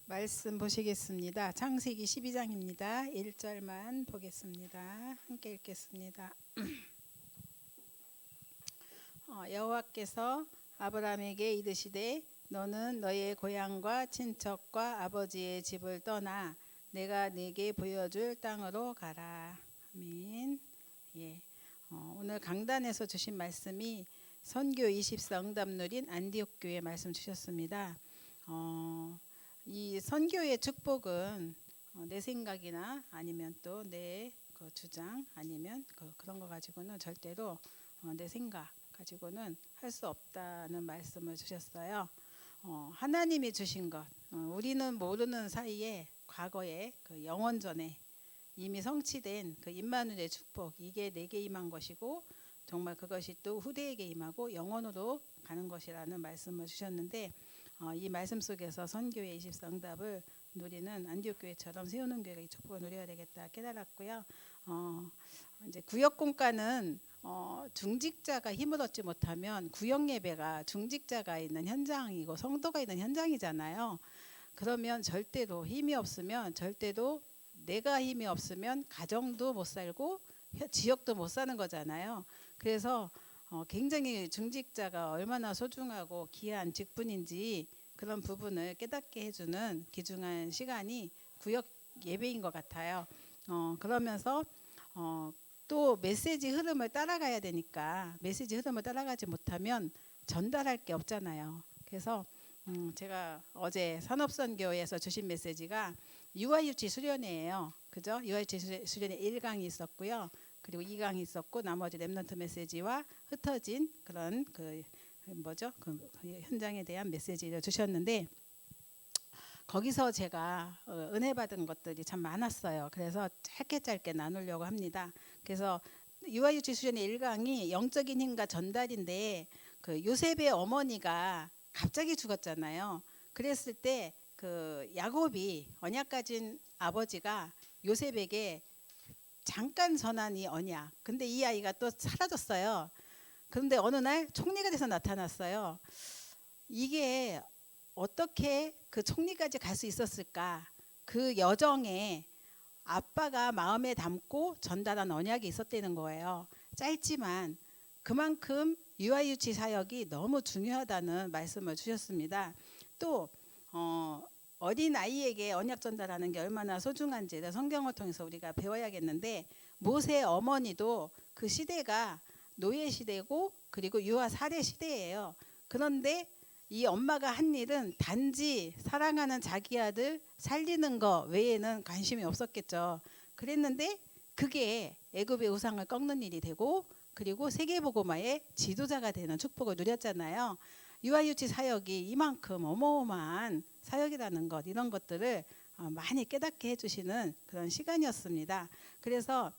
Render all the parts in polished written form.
말씀 보시겠습니다. 창세기 12장입니다. 1절만 보겠습니다. 함께 읽겠습니다. 여호와께서 아브라함에게 이르시되 너는 너의 고향과 친척과 아버지의 집을 떠나 내가 네게 보여줄 땅으로 가라. 아멘. 예. 오늘 강단에서 주신 말씀이 선교 24 응답누린 안디옥 교회 말씀 주셨습니다. 이 선교의 축복은 내 생각이나 아니면 또 내 주장 아니면 그런 거 가지고는 절대로 내 생각 가지고는 할 수 없다는 말씀을 주셨어요. 하나님이 주신 것, 우리는 모르는 사이에 과거에 영원전에 이미 성취된 임마누엘의 축복, 이게 내게 임한 것이고 정말 그것이 또 후대에게 임하고 영원으로 가는 것이라는 말씀을 주셨는데, 이 말씀 속에서 선교의 24 응답을 누리는 안디옥 교회처럼 세우는 교회가 이 축복을 누려야 되겠다 깨달았고요. 이제 구역 공과는 중직자가 힘을 얻지 못하면 구역 예배가 중직자가 있는 현장이고 성도가 있는 현장이잖아요. 그러면 절대로 힘이 없으면 절대로 내가 힘이 없으면 가정도 못 살고 지역도 못 사는 거잖아요. 그래서 굉장히 중직자가 얼마나 소중하고 귀한 직분인지 그런 부분을 깨닫게 해주는 귀중한 시간이 구역 예배인 것 같아요. 그러면서 또 메시지 흐름을 따라가야 되니까 메시지 흐름을 따라가지 못하면 전달할 게 없잖아요. 그래서 제가 어제 산업선교에서 주신 메시지가 유아유치 수련회예요. 그죠? 유아유치 수련회 1강이 있었고요. 그리고 2강이 있었고 나머지 렘넌트 메시지와 흩어진 그런 현장에 대한 메시지를 주셨는데, 거기서 제가 은혜 받은 것들이 참 많았어요. 그래서 짧게 나누려고 합니다. 그래서 유아유치 수련회 1강이 영적인 힘과 전달인데, 요셉의 어머니가 갑자기 죽었잖아요. 그랬을 때 야곱이 언약 가진 아버지가 요셉에게 잠깐 전한 이 언약, 근데 이 아이가 또 사라졌어요. 그런데 어느 날 총리가 돼서 나타났어요. 이게 어떻게 그 총리까지 갈 수 있었을까? 그 여정에 아빠가 마음에 담고 전달한 언약이 있었다는 거예요. 짧지만 그만큼 유아유치 사역이 너무 중요하다는 말씀을 주셨습니다. 또 어린 아이에게 언약 전달하는 게 얼마나 소중한지 성경을 통해서 우리가 배워야겠는데, 모세 어머니도 그 시대가 노예 시대고 그리고 유아 살해 시대예요. 그런데 이 엄마가 한 일은 단지 사랑하는 자기 아들 살리는 거 외에는 관심이 없었겠죠. 그랬는데 그게 애굽의 우상을 꺾는 일이 되고 그리고 세계복음화의 지도자가 되는 축복을 누렸잖아요. 유아유치 사역이 이만큼 어마어마한 사역이라는 것, 이런 것들을 많이 깨닫게 해주시는 그런 시간이었습니다. 그래서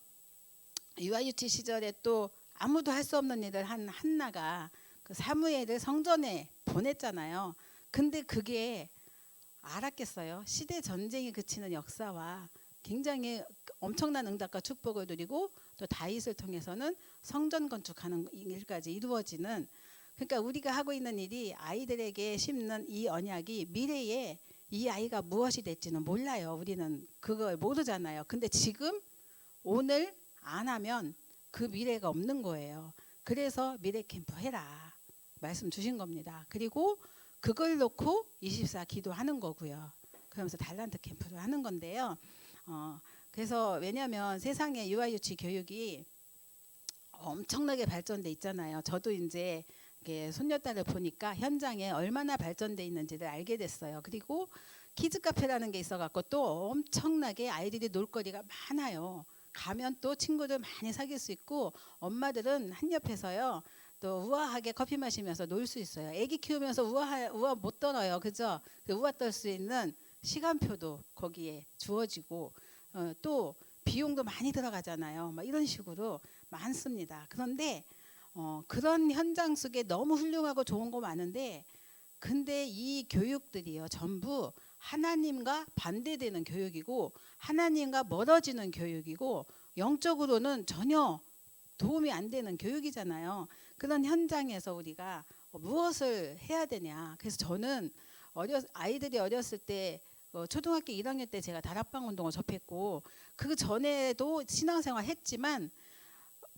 유아유치 시절에 또 아무도 할 수 없는 일을 한 한나가 그 사무엘을 성전에 보냈잖아요. 근데 그게 알았겠어요? 시대 전쟁이 그치는 역사와 굉장히 엄청난 응답과 축복을 누리고 또 다윗을 통해서는 성전 건축하는 일까지 이루어지는, 그러니까 우리가 하고 있는 일이 아이들에게 심는 이 언약이 미래에 이 아이가 무엇이 될지는 몰라요. 우리는 그걸 모르잖아요. 근데 지금 오늘 안 하면 그 미래가 없는 거예요. 그래서 미래 캠프 해라 말씀 주신 겁니다. 그리고 그걸 놓고 24 기도하는 거고요. 그러면서 달란트 캠프를 하는 건데요. 그래서 왜냐하면 세상에 유아유치 교육이 엄청나게 발전돼 있잖아요. 저도 이제 손녀딸을 보니까 현장에 얼마나 발전돼 있는지를 알게 됐어요. 그리고 키즈 카페라는 게 있어갖고 또 엄청나게 아이들이 놀거리가 많아요. 가면 또 친구들 많이 사귈 수 있고, 엄마들은 한 옆에서요 또 우아하게 커피 마시면서 놀 수 있어요. 아기 키우면서 우아 못 떨어요. 그죠? 우아 떨 수 있는 시간표도 거기에 주어지고, 또 비용도 많이 들어가잖아요. 막 이런 식으로 많습니다. 그런데 그런 현장 속에 너무 훌륭하고 좋은 거 많은데, 근데 이 교육들이요 전부 하나님과 반대되는 교육이고 하나님과 멀어지는 교육이고 영적으로는 전혀 도움이 안 되는 교육이잖아요. 그런 현장에서 우리가 무엇을 해야 되냐. 그래서 저는 아이들이 어렸을 때 초등학교 1학년 때 제가 다락방 운동을 접했고 그 전에도 신앙생활 했지만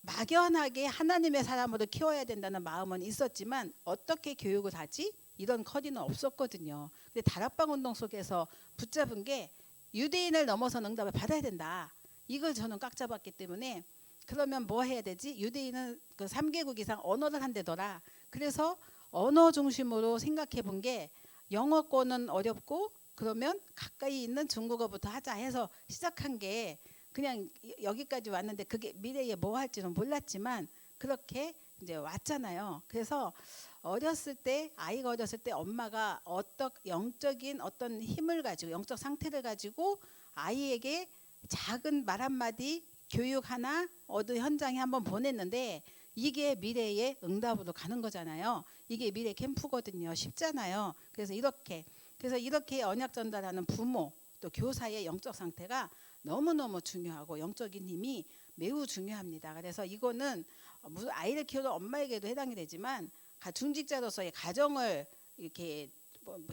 막연하게 하나님의 사람으로 키워야 된다는 마음은 있었지만 어떻게 교육을 하지? 이런 커리는 없었거든요. 근데 다락방 운동 속에서 붙잡은 게 유대인을 넘어선 응답을 받아야 된다. 이걸 저는 꽉 잡았기 때문에 그러면 뭐 해야 되지? 유대인은 그 3개국 이상 언어를 한대더라. 그래서 언어 중심으로 생각해 본 게 영어권은 어렵고 그러면 가까이 있는 중국어부터 하자 해서 시작한 게 그냥 여기까지 왔는데 그게 미래에 뭐 할지는 몰랐지만 그렇게 이제 왔잖아요. 그래서 어렸을 때 아이가 어렸을 때 엄마가 어떤 영적인 어떤 힘을 가지고 영적 상태를 가지고 아이에게 작은 말 한마디 교육 하나 어느 현장에 한번 보냈는데 이게 미래의 응답으로 가는 거잖아요. 이게 미래 캠프거든요. 쉽잖아요. 그래서 이렇게 언약 전달하는 부모 또 교사의 영적 상태가 너무너무 중요하고 영적인 힘이 매우 중요합니다. 그래서 이거는 무슨 아이를 키우는 엄마에게도 해당이 되지만 중직자로서의 가정을 이렇게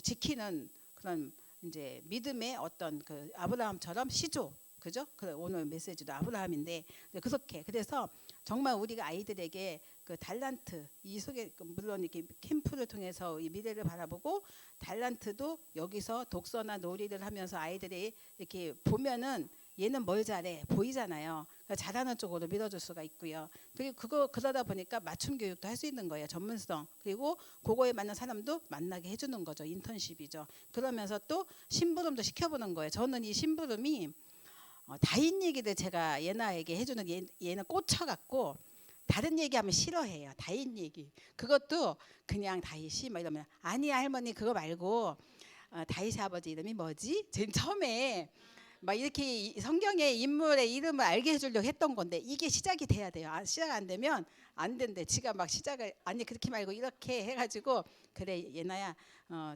지키는 그런 이제 믿음의 어떤 그 아브라함처럼 시조, 그죠? 오늘 메시지도 아브라함인데 그렇게 그래서 정말 우리가 아이들에게 그 달란트 이 속에 물론 이렇게 캠프를 통해서 이 미래를 바라보고 달란트도 여기서 독서나 놀이를 하면서 아이들이 이렇게 보면은 얘는 뭘 잘해 보이잖아요. 그러니까 잘하는 쪽으로 밀어줄 수가 있고요. 그리고 그러다 보니까 맞춤 교육도 할 수 있는 거예요. 전문성. 그리고 그거에 맞는 사람도 만나게 해주는 거죠. 인턴십이죠. 그러면서 또 심부름도 시켜보는 거예요. 저는 이 심부름이 다인 얘기를 제가 얘나에게 해주는 얘는 꽂혀갖고 다른 얘기하면 싫어해요. 다인 얘기. 그것도 그냥 다윗이 막 이러면 아니야 할머니 그거 말고 다윗 아버지 이름이 뭐지? 쟤 처음에 막 이렇게 성경의 인물의 이름을 알게 해주려고 했던 건데 이게 시작이 돼야 돼요. 시작 안 되면 안 된대. 지가 막 시작을 아니 그렇게 말고 이렇게 해가지고 그래 얘나야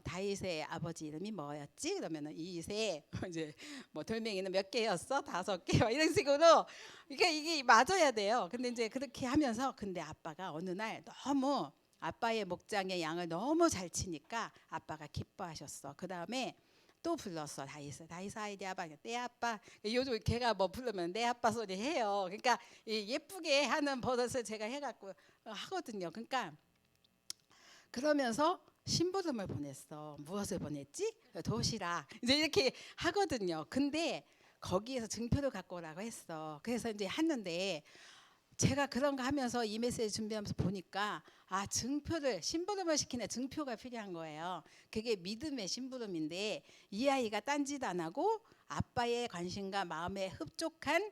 다윗의 아버지 이름이 뭐였지? 그러면은 이세 이제 뭐 돌멩이는 몇 개였어? 5개 막 이런 식으로 이게 맞아야 돼요. 근데 이제 그렇게 하면서 근데 아빠가 어느 날 너무 아빠의 목장의 양을 너무 잘 치니까 아빠가 기뻐하셨어. 그 다음에 또 불렀어 다윗 아이디 아빠 내 아빠 요즘 걔가 뭐 부르면 내 아빠 소리 해요. 그러니까 예쁘게 하는 버릇을 제가 해갖고 하거든요. 그러니까 그러면서 심부름을 보냈어. 무엇을 보냈지? 도시락 이제 이렇게 하거든요. 근데 거기에서 증표를 갖고 오라고 했어. 그래서 이제 했는데 제가 그런 거 하면서 이 메시지 준비하면서 보니까 증표를 심부름을 시키는 증표가 필요한 거예요. 그게 믿음의 심부름인데 이 아이가 딴짓 안 하고 아빠의 관심과 마음에 흡족한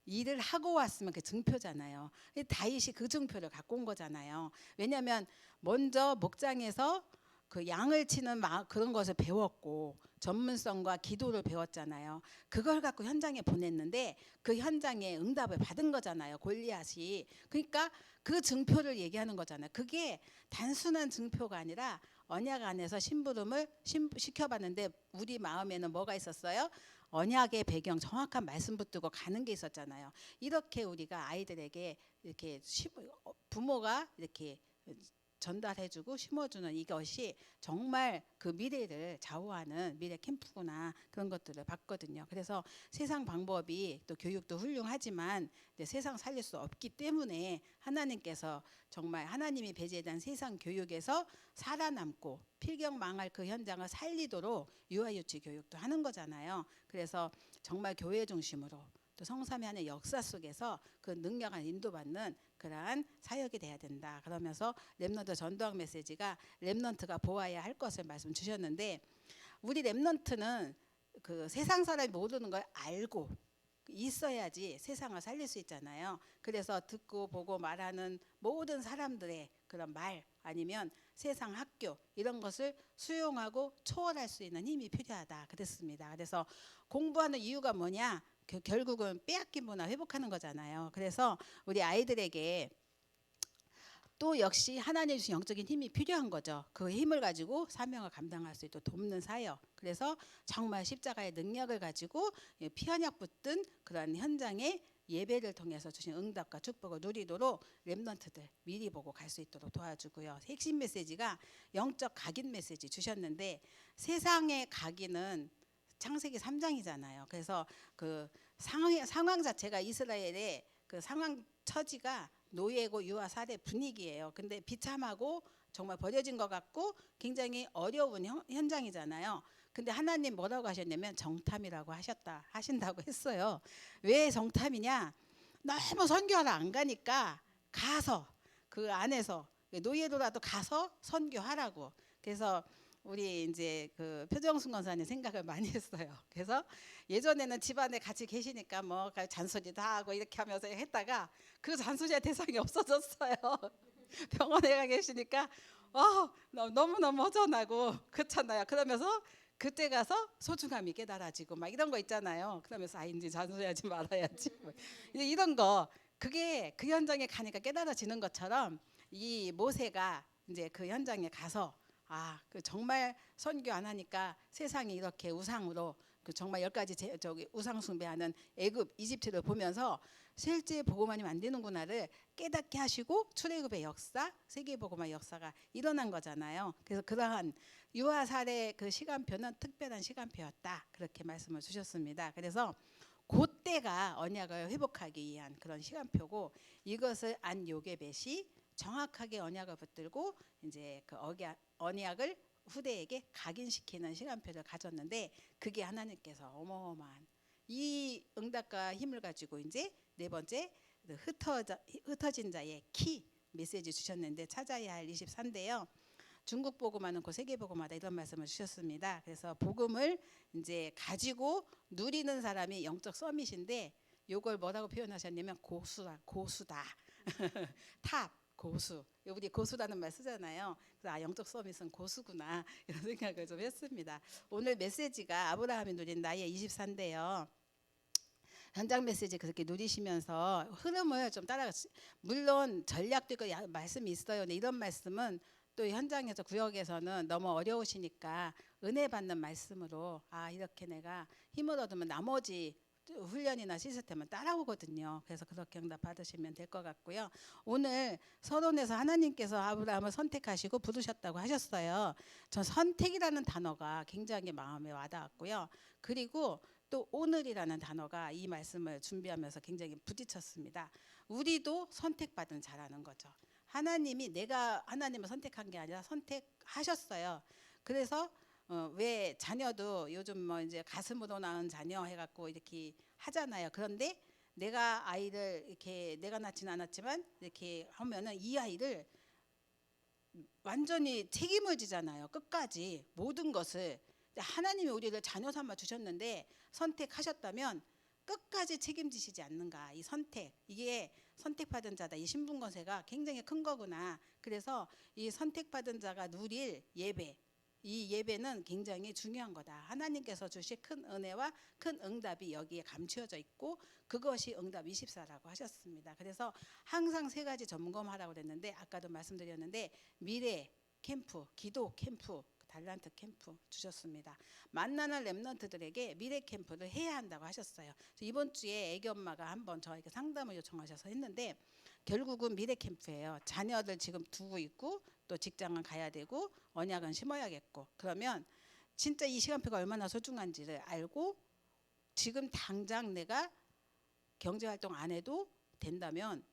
일을 하고 왔으면 그 증표잖아요. 다윗이 그 증표를 갖고 온 거잖아요. 왜냐하면 먼저 목장에서 그 양을 치는 그런 것을 배웠고 전문성과 기도를 배웠잖아요. 그걸 갖고 현장에 보냈는데 그 현장에 응답을 받은 거잖아요. 골리앗이. 그러니까 그 증표를 얘기하는 거잖아요. 그게 단순한 증표가 아니라 언약 안에서 심부름을 시켜봤는데 우리 마음에는 뭐가 있었어요? 언약의 배경 정확한 말씀 붙들고 가는 게 있었잖아요. 이렇게 우리가 아이들에게 이렇게 부모가 이렇게 전달해주고 심어주는 이것이 정말 그 미래를 좌우하는 미래 캠프구나 그런 것들을 봤거든요. 그래서 세상 방법이 또 교육도 훌륭하지만 세상 살릴 수 없기 때문에 하나님께서 정말 하나님이 배제된 세상 교육에서 살아남고 필경 망할 그 현장을 살리도록 유아유치 교육도 하는 거잖아요. 그래서 정말 교회 중심으로 또 성삼위 하나의 역사 속에서 그 능력을 인도받는 그러한 사역이 돼야 된다. 그러면서 렘넌트 전도학 메시지가 렘넌트가 보아야 할 것을 말씀 주셨는데 우리 렘넌트는 그 세상 사람이 모르는 걸 알고 있어야지 세상을 살릴 수 있잖아요. 그래서 듣고 보고 말하는 모든 사람들의 그런 말 아니면 세상 학교 이런 것을 수용하고 초월할 수 있는 힘이 필요하다 그랬습니다. 그래서 공부하는 이유가 뭐냐? 결국은 빼앗긴 문화 회복하는 거잖아요. 그래서 우리 아이들에게 또 역시 하나님 주신 영적인 힘이 필요한 거죠. 그 힘을 가지고 사명을 감당할 수 있도록 돕는 사역. 그래서 정말 십자가의 능력을 가지고 피언약 붙든 그런 현장에 예배를 통해서 주신 응답과 축복을 누리도록 렘넌트들 미리 보고 갈 수 있도록 도와주고요. 핵심 메시지가 영적 각인 메시지 주셨는데 세상의 각인은 창세기 3장이잖아요. 그래서 그 상황 자체가 이스라엘의 그 상황 처지가 노예고 유아 살해 분위기예요. 근데 비참하고 정말 버려진 것 같고 굉장히 어려운 현장이잖아요. 근데 하나님 뭐라고 하셨냐면 정탐이라고 하신다고 했어요. 왜 정탐이냐? 너무 선교하러 안 가니까 가서 그 안에서 노예로라도 가서 선교하라고. 그래서 우리 이제 그 표정순 권사님 생각을 많이 했어요. 그래서 예전에는 집안에 같이 계시니까 뭐 잔소리도 하고 이렇게 하면서 했다가 그 잔소리의 대상이 없어졌어요. 병원에 가 계시니까 너무너무 허전하고 그렇잖아요. 그러면서 그때 가서 소중함이 깨달아지고 막 이런 거 있잖아요. 그러면서 이제 잔소리하지 말아야지. 뭐 이런 거 그게 그 현장에 가니까 깨달아지는 것처럼 이 모세가 이제 그 현장에 가서 그 정말 선교 안 하니까 세상이 이렇게 우상으로 그 정말 10가지 저기 우상 숭배하는 애굽 이집트를 보면서 실제 복음만이 안 되는구나를 깨닫게 하시고 출애굽의 역사, 세계복음화 역사가 일어난 거잖아요. 그래서 그러한 유아 살해 그 시간표는 특별한 시간표였다. 그렇게 말씀을 주셨습니다. 그래서 그때가 언약을 회복하기 위한 그런 시간표고 이것을 안 요게벳이 정확하게 언약을 붙들고 이제 그 언약을 후대에게 각인시키는 시간표를 가졌는데 그게 하나님께서 어마어마한 이 응답과 힘을 가지고 이제 네 번째 흩어진 자의 키 메시지 주셨는데 찾아야 할 23인데요. 중국 복음화는 그 세계 복음화다 이런 말씀을 주셨습니다. 그래서 복음을 이제 가지고 누리는 사람이 영적 서밋인데 요걸 뭐라고 표현하셨냐면 고수다. 탑 고수. 우리 고수라는 말 쓰잖아요. 그래서 영적 서밋은 고수구나 이런 생각을 좀 했습니다. 오늘 메시지가 아브라함이 누린 나의 24인데요. 현장 메시지 그렇게 누리시면서 흐름을 좀 따라가. 물론 전략도 있고 말씀이 있어요. 근데 이런 말씀은 또 현장에서 구역에서는 너무 어려우시니까 은혜 받는 말씀으로 이렇게 내가 힘을 얻으면 나머지 훈련이나 시스템은 따라오거든요. 그래서 그렇게 응답 받으시면 될 것 같고요. 오늘 서론에서 하나님께서 아브라함을 선택하시고 부르셨다고 하셨어요. 전 선택이라는 단어가 굉장히 마음에 와닿았고요. 그리고 또 오늘이라는 단어가 이 말씀을 준비하면서 굉장히 부딪혔습니다. 우리도 선택받은 자라는 거죠. 하나님이 내가 하나님을 선택한 게 아니라 선택하셨어요. 그래서 왜 자녀도 요즘 뭐 이제 가슴으로 낳은 자녀 해갖고 이렇게 하잖아요. 그런데 내가 아이를 이렇게 내가 낳지는 않았지만 이렇게 하면은 이 아이를 완전히 책임을 지잖아요. 끝까지 모든 것을 하나님이 우리를 자녀 삼아 주셨는데 선택하셨다면 끝까지 책임지시지 않는가. 이 선택 이게 선택받은 자다. 이 신분권세가 굉장히 큰 거구나. 그래서 이 선택받은 자가 누릴 예배 이 예배는 굉장히 중요한 거다. 하나님께서 주신 큰 은혜와 큰 응답이 여기에 감추어져 있고 그것이 응답 24라고 하셨습니다. 그래서 항상 세 가지 점검하라고 그랬는데 아까도 말씀드렸는데 미래 캠프, 기도 캠프, 달란트 캠프 주셨습니다. 만나는 렘넌트들에게 미래 캠프를 해야 한다고 하셨어요. 이번 주에 애기 엄마가 한번 저에게 상담을 요청하셔서 했는데 결국은 미래 캠프예요. 자녀들 지금 두고 있고 또 직장은 가야 되고 언약은 심어야겠고 그러면 진짜 이 시간표가 얼마나 소중한지를 알고 지금 당장 내가 경제활동 안 해도 된다면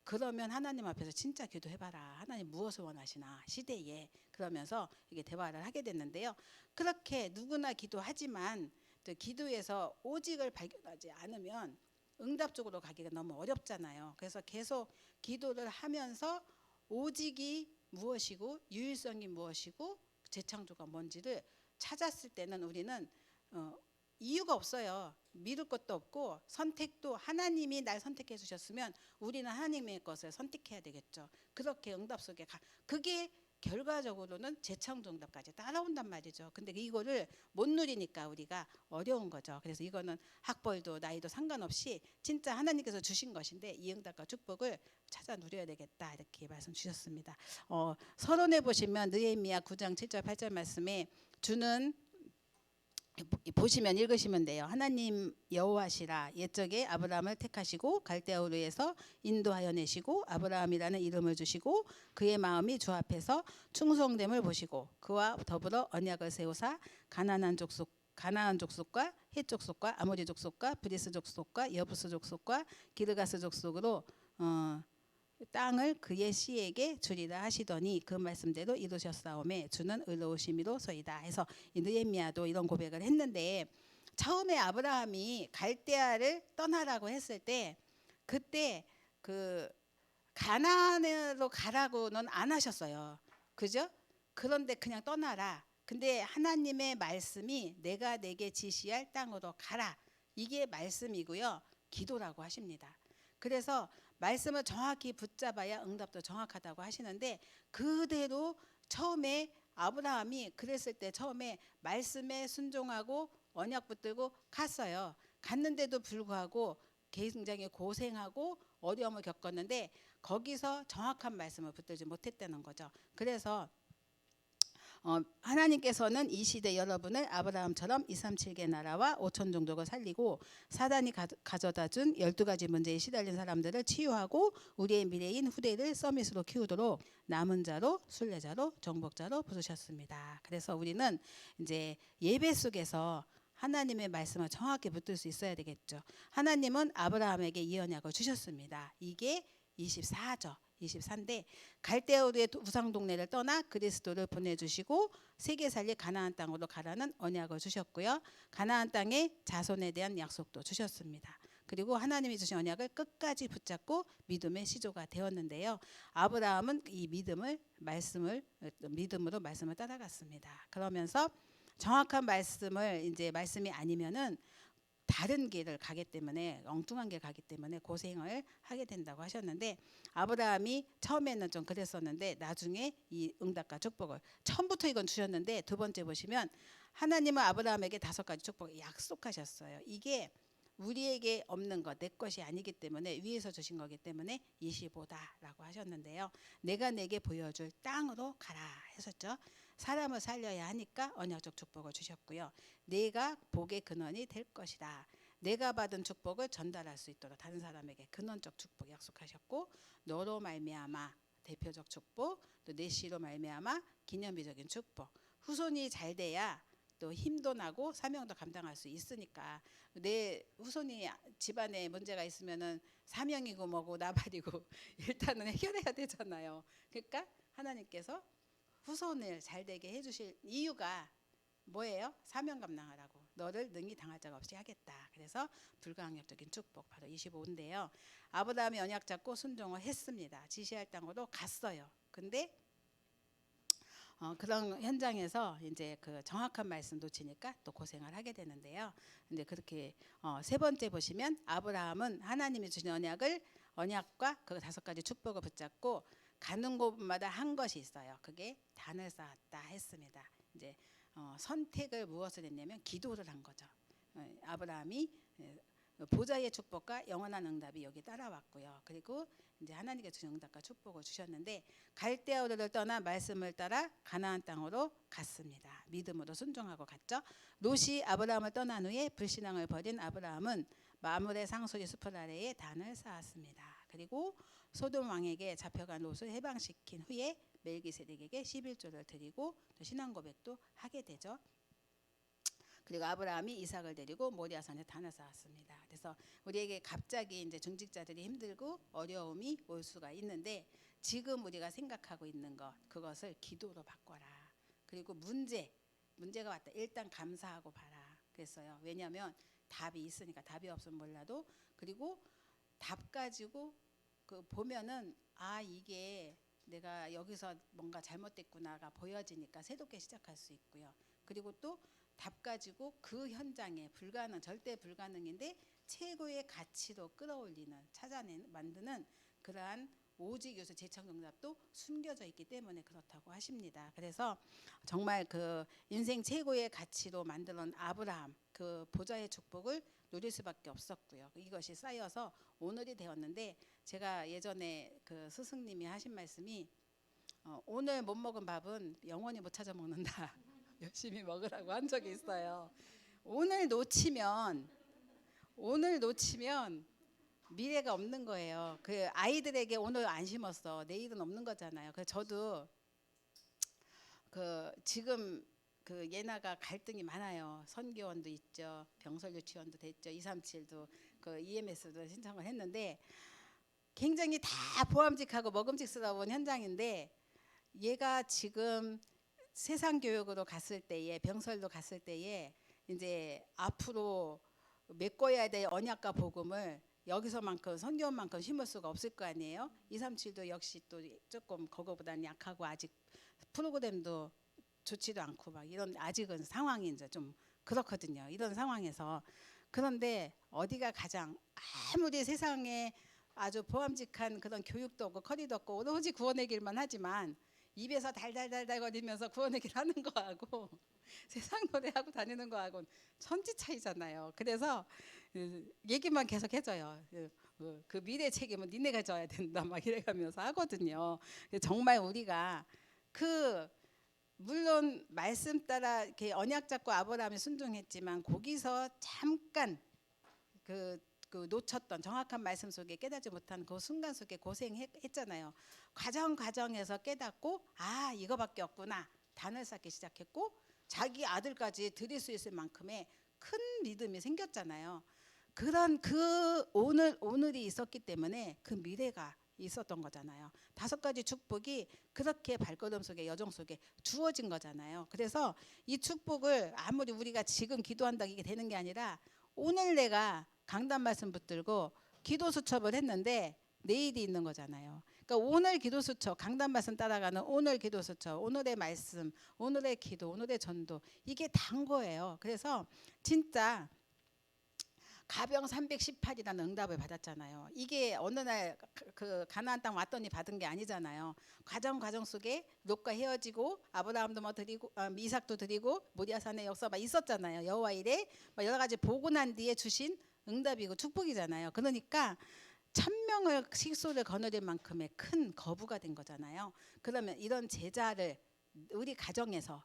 그러면 하나님 앞에서 진짜 기도해봐라. 하나님 무엇을 원하시나 시대에 그러면서 이게 대화를 하게 됐는데요. 그렇게 누구나 기도하지만 또 기도에서 오직을 발견하지 않으면 응답 쪽으로 가기가 너무 어렵잖아요. 그래서 계속 기도를 하면서 오직이 무엇이고 유일성이 무엇이고 재창조가 뭔지를 찾았을 때는 우리는 이유가 없어요. 미룰 것도 없고 선택도 하나님이 날 선택해 주셨으면 우리는 하나님의 것을 선택해야 되겠죠. 그렇게 응답 속에 그게 결과적으로는 재창조 응답까지 따라온단 말이죠. 근데 이거를 못 누리니까 우리가 어려운 거죠. 그래서 이거는 학벌도 나이도 상관없이 진짜 하나님께서 주신 것인데 이 응답과 축복을 찾아 누려야 되겠다 이렇게 말씀 주셨습니다. 서론에 보시면 느헤미야 9장 7절 8절 말씀에 주는 보시면 읽으시면 돼요. 하나님 여호와시라 옛적에 아브라함을 택하시고 갈대아 우르에서 인도하여 내시고 아브라함이라는 이름을 주시고 그의 마음이 주 앞에서 충성됨을 보시고 그와 더불어 언약을 세우사 가나안 족속 가나안 족속과 헷 족속과 아모리 족속과 브리스 족속과 여부스 족속과 기르가스 족속으로 땅을 그의 씨에게 주리라 하시더니 그 말씀대로 이루셨사오매 주는 의로우심이로소이다 해서 이 느헤미야도 이런 고백을 했는데, 처음에 아브라함이 갈대아를 떠나라고 했을 때 그때 그 가나안으로 가라고는 안 하셨어요. 그죠? 그런데 그냥 떠나라. 근데 하나님의 말씀이 내가 내게 지시할 땅으로 가라. 이게 말씀이고요. 기도라고 하십니다. 그래서 말씀을 정확히 붙잡아야 응답도 정확하다고 하시는데, 그대로 처음에 아브라함이 그랬을 때 처음에 말씀에 순종하고 언약 붙들고 갔어요. 갔는데도 불구하고 굉장히 고생하고 어려움을 겪었는데 거기서 정확한 말씀을 붙들지 못했다는 거죠. 그래서 하나님께서는 이 시대 여러분을 아브라함처럼 237개 나라와 5천 종족을 살리고 사단이 가져다 준 12가지 문제에 시달린 사람들을 치유하고 우리의 미래인 후대를 서밋으로 키우도록 남은 자로 순례자로 정복자로 부르셨습니다. 그래서 우리는 이제 예배 속에서 하나님의 말씀을 정확히 붙들 수 있어야 되겠죠. 하나님은 아브라함에게 이 언약을 주셨습니다. 이게 24죠. 24인데 갈대아우르의 우상 동네를 떠나 그리스도를 보내주시고 세계 살리 가나안 땅으로 가라는 언약을 주셨고요. 가나안 땅의 자손에 대한 약속도 주셨습니다. 그리고 하나님이 주신 언약을 끝까지 붙잡고 믿음의 시조가 되었는데요. 아브라함은 이 믿음으로 말씀을 따라갔습니다. 그러면서 정확한 말씀을 이제 말씀이 아니면은 다른 길을 가기 때문에 엉뚱한 길 가기 때문에 고생을 하게 된다고 하셨는데, 아브라함이 처음에는 좀 그랬었는데 나중에 이 응답과 축복을 처음부터 이건 주셨는데 두 번째 보시면 하나님은 아브라함에게 5가지 축복을 약속하셨어요. 이게 우리에게 없는 것, 내 것이 아니기 때문에 위에서 주신 거기 때문에 25다라고 하셨는데요. 내가 내게 보여줄 땅으로 가라 했었죠. 사람을 살려야 하니까 언약적 축복을 주셨고요. 내가 복의 근원이 될 것이다. 내가 받은 축복을 전달할 수 있도록 다른 사람에게 근원적 축복 약속하셨고, 너로 말미암아 대표적 축복, 또 내 씨로 말미암아 기념비적인 축복. 후손이 잘 돼야 또 힘도 나고 사명도 감당할 수 있으니까, 내 후손이 집안에 문제가 있으면은 사명이고 뭐고 나발이고 일단은 해결해야 되잖아요. 그러니까 하나님께서 후손을 잘 되게 해주실 이유가 뭐예요? 사명 감당하라고. 너를 능히 당할 자가 없이 하겠다. 그래서 불가항력적인 축복 바로 25인데요. 아브라함이 언약 잡고 순종을 했습니다. 지시할 땅으로 갔어요. 근데 그런 현장에서 이제 그 정확한 말씀 놓치니까 또 고생을 하게 되는데요. 근데 그렇게 세 번째 보시면 아브라함은 하나님이 주신 언약과 그 5가지 축복을 붙잡고 가는 곳마다 한 것이 있어요. 그게 단을 쌓았다 했습니다. 이제 선택을 무엇을 했냐면 기도를 한 거죠. 아브라함이 보좌의 축복과 영원한 응답이 여기 따라왔고요. 그리고 이제 하나님께 주신 응답과 축복을 주셨는데 갈대아우르를 떠나 말씀을 따라 가나안 땅으로 갔습니다. 믿음으로 순종하고 갔죠. 롯이 아브라함을 떠난 후에 불신앙을 버린 아브라함은 마물의 상소리 숲을 아래에 단을 쌓았습니다. 그리고 소돔 왕에게 잡혀간 롯을 해방시킨 후에 멜기세덱에게 11조를 드리고 또 신앙 고백도 하게 되죠. 그리고 아브라함이 이삭을 데리고 모리아산에 단을 쌓았습니다. 그래서 우리에게 갑자기 이제 중직자들이 힘들고 어려움이 올 수가 있는데 지금 우리가 생각하고 있는 것, 그것을 기도로 바꿔라. 그리고 문제가 왔다. 일단 감사하고 봐라. 그랬어요. 왜냐하면 답이 있으니까. 답이 없으면 몰라도. 그리고 답 가지고 그 보면은 이게 내가 여기서 뭔가 잘못됐구나가 보여지니까 새롭게 시작할 수 있고요. 그리고 또 답 가지고 그 현장에 절대 불가능인데 최고의 가치로 끌어올리는 만드는 그러한 오직 요새 재청응답도 숨겨져 있기 때문에 그렇다고 하십니다. 그래서 정말 그 인생 최고의 가치로 만들어놓은 아브라함 그 보좌의 축복을 누릴 수밖에 없었고요. 이것이 쌓여서 오늘이 되었는데, 제가 예전에 그 스승님이 하신 말씀이 오늘 못 먹은 밥은 영원히 못 찾아 먹는다. 열심히 먹으라고 한 적이 있어요. 오늘 놓치면 미래가 없는 거예요. 그 아이들에게 오늘 안 심었어. 내일은 없는 거잖아요. 그래서 저도 그 지금 그 예나가 갈등이 많아요. 선교원도 있죠. 병설 유치원도 됐죠. 237도 그 EMS도 신청을 했는데 굉장히 다 보암직하고 먹음직스러운 현장인데 얘가 지금 세상 교육으로 갔을 때에 병설도 갔을 때에 이제 앞으로 메꿔야 될 언약과 복음을 여기서만큼 선교원만큼 심을 수가 없을 거 아니에요. 237도 역시 또 조금 그거보다는 약하고 아직 프로그램도 좋지도 않고 막 이런 아직은 상황이 이제 좀 그렇거든요. 이런 상황에서 그런데 어디가 가장 아무리 세상에 아주 보암직한 그런 교육도 없고 커리도 없고 오로지 구원의 길만 하지만 입에서 달달달달 거리면서 구원의 길 하는 거하고 세상 노래하고 다니는 거하고는 천지 차이잖아요. 그래서 얘기만 계속 해줘요. 그 미래 책임은 니네가 져야 된다 막 이래가면서 하거든요. 정말 우리가 그 물론 말씀 따라 이렇게 언약 잡고 아브라함이 순종했지만 거기서 잠깐 그 놓쳤던 정확한 말씀 속에 깨닫지 못한 그 순간 속에 고생했잖아요. 과정에서 깨닫고 아 이거밖에 없구나 단을 쌓기 시작했고 자기 아들까지 드릴 수 있을 만큼의 큰 믿음이 생겼잖아요. 그런 그 오늘이 있었기 때문에 그 미래가 있었던 거잖아요. 5가지 축복이 그렇게 발걸음 속에 여정 속에 주어진 거잖아요. 그래서 이 축복을 아무리 우리가 지금 기도한다고 이게 되는 게 아니라 오늘 내가 강단 말씀 붙들고 기도 수첩을 했는데 내일이 있는 거잖아요. 그러니까 오늘 기도 수첩, 강단 말씀 따라가는 오늘 기도 수첩, 오늘의 말씀, 오늘의 기도, 오늘의 전도 이게 단 거예요. 그래서 진짜 가병 318이라는 응답을 받았잖아요. 이게 어느 날 그 가나안 땅 왔더니 받은 게 아니잖아요. 과정 속에 롯과 헤어지고 아브라함도 뭐 드리고 이삭도 드리고 모리아산의 역사 막 있었잖아요. 여호와 일에 여러 가지 보고 난 뒤에 주신 응답이고 축복이잖아요. 그러니까 1000명을 식소를 거느릴 만큼의 큰 거부가 된 거잖아요. 그러면 이런 제자를 우리 가정에서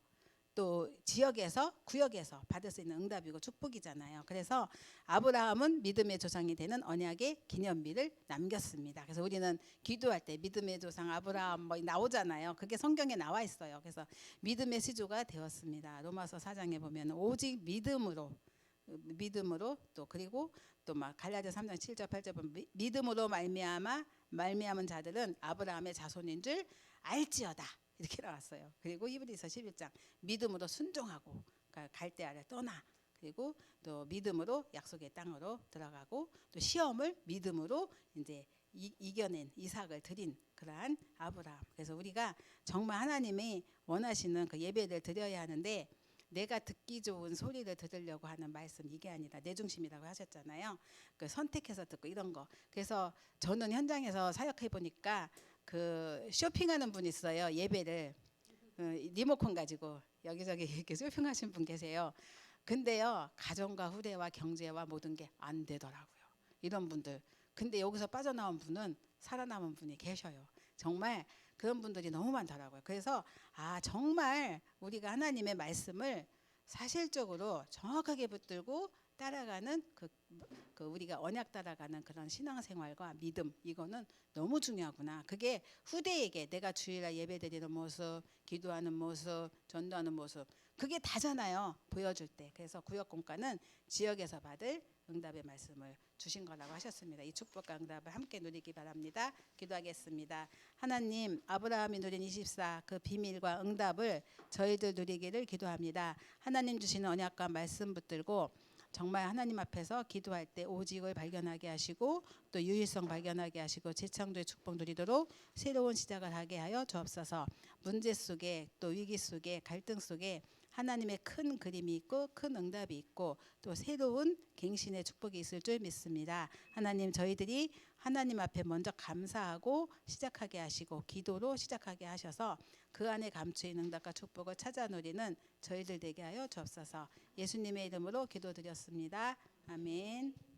또 지역에서 구역에서 받을 수 있는 응답이고 축복이잖아요. 그래서 아브라함은 믿음의 조상이 되는 언약의 기념비를 남겼습니다. 그래서 우리는 기도할 때 믿음의 조상 아브라함 뭐 나오잖아요. 그게 성경에 나와 있어요. 그래서 믿음의 시조가 되었습니다. 로마서 4장에 보면 오직 믿음으로 또 그리고 또 막 갈라디아 3장 7절 8절 보면 믿음으로 말미암은 자들은 아브라함의 자손인 줄 알지어다. 이렇게 나왔어요. 그리고 히브리서 11장 믿음으로 순종하고 갈대아를 떠나 그리고 또 믿음으로 약속의 땅으로 들어가고 또 시험을 믿음으로 이제 이겨낸 이삭을 드린 그러한 아브라함. 그래서 우리가 정말 하나님이 원하시는 그 예배를 드려야 하는데 내가 듣기 좋은 소리를 들으려고 하는 말씀 이게 아니라 내 중심이라고 하셨잖아요. 그 선택해서 듣고 이런 거. 그래서 저는 현장에서 사역해 보니까 그 쇼핑하는 분 있어요. 예배를 리모컨 가지고 여기저기 이렇게 쇼핑하신 분 계세요. 근데요 가정과 후대와 경제와 모든 게 안 되더라고요. 이런 분들. 근데 여기서 빠져나온 분은 살아남은 분이 계셔요. 정말 그런 분들이 너무 많더라고요. 그래서 정말 우리가 하나님의 말씀을 사실적으로 정확하게 붙들고 따라가는 그 우리가 언약 따라가는 그런 신앙생활과 믿음 이거는 너무 중요하구나. 그게 후대에게 내가 주일날 예배드리는 모습, 기도하는 모습, 전도하는 모습 그게 다잖아요. 보여줄 때. 그래서 구역공과는 지역에서 받을 응답의 말씀을 주신 거라고 하셨습니다. 이 축복과 응답을 함께 누리기 바랍니다. 기도하겠습니다. 하나님 아브라함이 누린 24 그 비밀과 응답을 저희들 누리기를 기도합니다. 하나님 주시는 언약과 말씀 붙들고 정말 하나님 앞에서 기도할 때 오직을 발견하게 하시고 또 유일성 발견하게 하시고 재창조의 축복 누리도록 새로운 시작을 하게 하여 주옵소서. 문제 속에 또 위기 속에 갈등 속에 하나님의 큰 그림이 있고 큰 응답이 있고 또 새로운 갱신의 축복이 있을 줄 믿습니다. 하나님 저희들이 하나님 앞에 먼저 감사하고 시작하게 하시고 기도로 시작하게 하셔서 그 안에 감추인 응답과 축복을 찾아 누리는 저희들 되게 하여 주옵소서. 예수님의 이름으로 기도드렸습니다. 아멘.